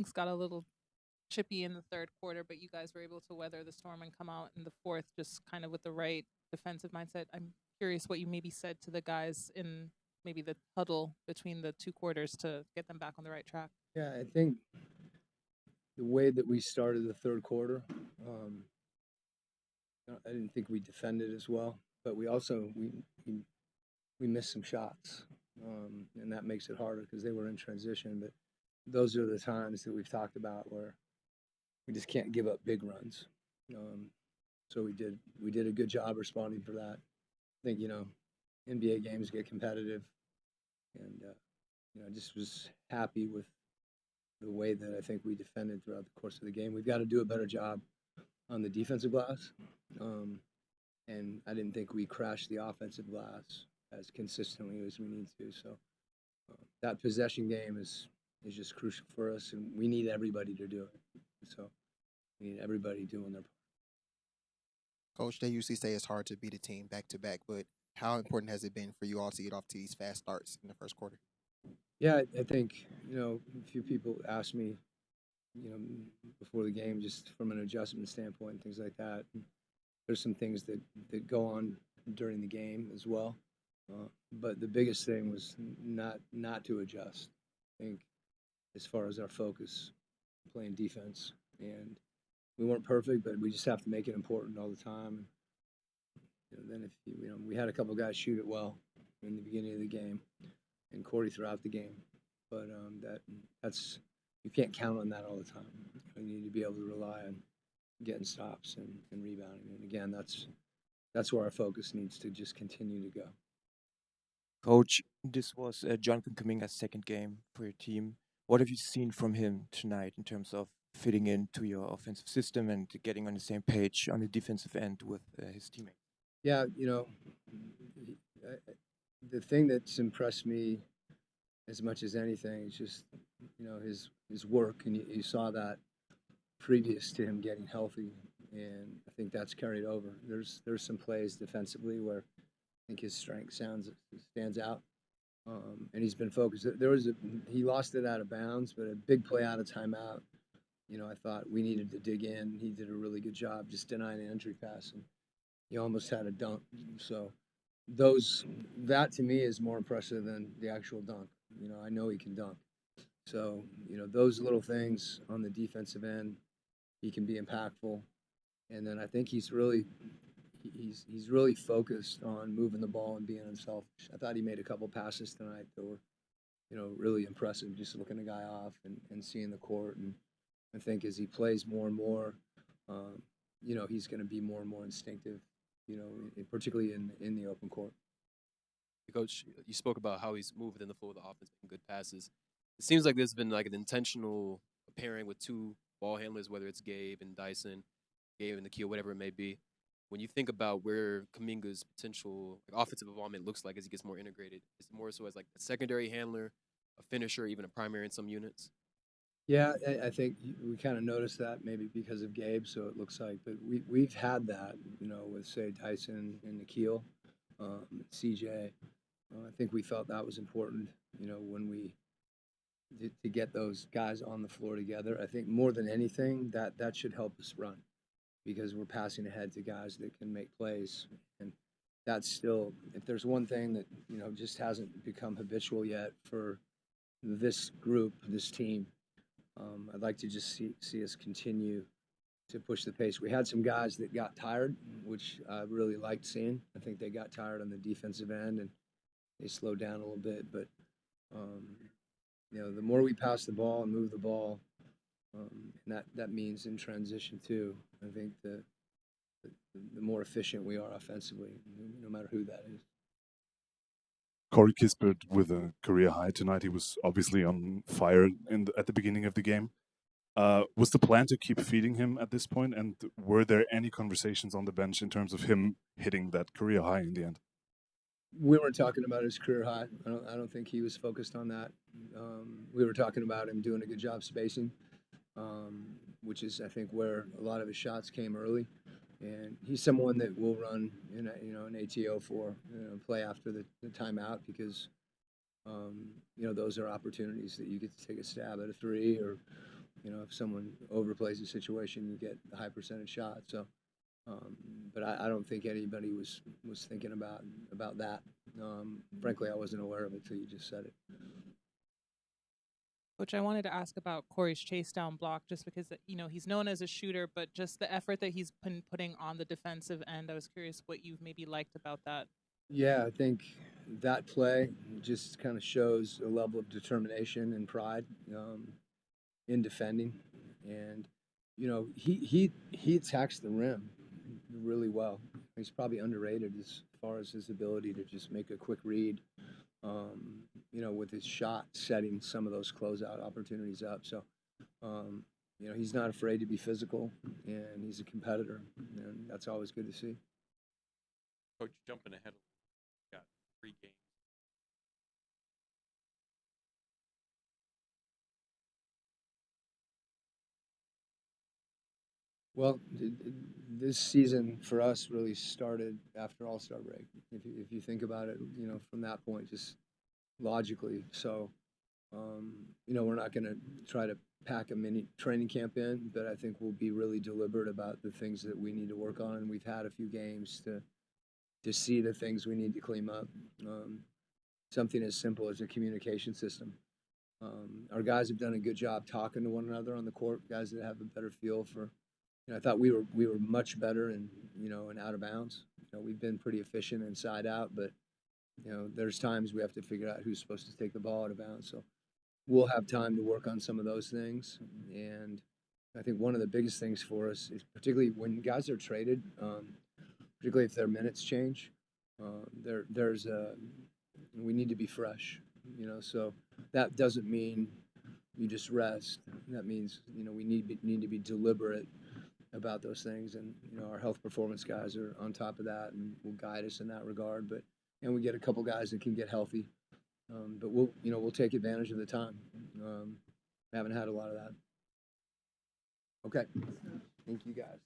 things got a little chippy in the third quarter, but you guys were able to weather the storm and come out in the fourth just kind of with the right defensive mindset. I'm curious what you maybe said to the guys in maybe the huddle between the two quarters to get them back on the right track. Yeah, I think the way that we started the third quarter, I didn't think we defended as well, but we also we missed some shots, and that makes it harder because they were in transition. But those are the times that we've talked about where we just can't give up big runs. So we did a good job responding for that. I think NBA games get competitive, and I just was happy with the way that I think we defended throughout the course of the game. We've got to do a better job on the defensive glass, and I didn't think we crashed the offensive glass as consistently as we need to. So that possession game is just crucial for us, and we need everybody to do it. So we need everybody doing their part. Coach, they usually say it's hard to beat a team back to back, but how important has it been for you all to get off to these fast starts in the first quarter? Yeah, I think a few people asked me, before the game, just from an adjustment standpoint and things like that. And there's some things that go on during the game as well, but the biggest thing was not to adjust. I think as far as our focus, playing defense, and we weren't perfect, but we just have to make it important all the time. And then if we had a couple guys shoot it well in the beginning of the game, and Cory throughout the game, but that's you can't count on that all the time. You need to be able to rely on getting stops and rebounding. And again, that's where our focus needs to just continue to go. Coach, this was Jonathan Kuminga's second game for your team. What have you seen from him tonight in terms of fitting into your offensive system and getting on the same page on the defensive end with his teammates? Yeah, the thing that's impressed me as much as anything is just his work, and you saw that previous to him getting healthy, and I think that's carried over. There's some plays defensively where I think his strength stands out, and he's been focused. He lost it out of bounds, but a big play out of timeout. I thought we needed to dig in. He did a really good job just denying an entry pass, and he almost had a dunk. So that to me is more impressive than the actual dunk. I know he can dunk. So those little things on the defensive end, he can be impactful. And then I think he's really focused on moving the ball and being unselfish. I thought he made a couple passes tonight that were really impressive, just looking the guy off and seeing the court. And I think as he plays more and more, he's going to be more and more instinctive, particularly in the open court. Coach, you spoke about how he's moved within the flow of the offense, making good passes. It seems like there's been like an intentional pairing with two ball handlers, whether it's Gabe and Dyson, Gabe and Nikhil, whatever it may be. When you think about where Kuminga's potential offensive involvement looks like as he gets more integrated, is it more so as like a secondary handler, a finisher, even a primary in some units? Yeah, I think we kind of noticed that maybe because of Gabe, so it looks like. But we've had that, with say Dyson and Nikhil, CJ. I think we felt that was important, when we to get those guys on the floor together. I think more than anything that should help us run, because we're passing ahead to guys that can make plays, and that's still, if there's one thing that just hasn't become habitual yet for this group, this team. I'd like to just see us continue to push the pace. We had some guys that got tired, which I really liked seeing. I think they got tired on the defensive end and they slowed down a little bit. But the more we pass the ball and move the ball, and that means in transition too. I think the more efficient we are offensively, no matter who that is. Cory Kispert with a career high tonight. He was obviously on fire at the beginning of the game. Was the plan to keep feeding him at this point? And were there any conversations on the bench in terms of him hitting that career high in the end? We weren't talking about his career high. I don't think he was focused on that. We were talking about him doing a good job spacing, which is, I think, where a lot of his shots came early. And he's someone that will run in an ATO for play after the timeout, because those are opportunities that you get to take a stab at a three or if someone overplays a situation, you get a high percentage shot. So, but I don't think anybody was thinking about that. Frankly, I wasn't aware of it till you just said it. Coach, I wanted to ask about Corey's chase down block, just because he's known as a shooter, but just the effort that he's been putting on the defensive end. I was curious what you've maybe liked about that. Yeah, I think that play just kind of shows a level of determination and pride in defending, and he attacks the rim really well. He's probably underrated as far as his ability to just make a quick read. With his shot setting some of those closeout opportunities up. So, he's not afraid to be physical, and he's a competitor, and that's always good to see. Coach, jumping ahead, got 3 games. Well, this season for us really started after All-Star break. If you think about it, from that point, just logically. So, we're not going to try to pack a mini training camp in, but I think we'll be really deliberate about the things that we need to work on. And we've had a few games to see the things we need to clean up. Something as simple as a communication system. Our guys have done a good job talking to one another on the court. Guys that have a better feel for. I thought we were much better in out of bounds. We've been pretty efficient inside out, but there's times we have to figure out who's supposed to take the ball out of bounds. So we'll have time to work on some of those things. And I think one of the biggest things for us is particularly when guys are traded, particularly if their minutes change, we need to be fresh. So that doesn't mean you just rest. That means we need to be deliberate about those things, and our health performance guys are on top of that and will guide us in that regard. And we get a couple guys that can get healthy, but we'll take advantage of the time. Haven't had a lot of that. Okay, thank you guys.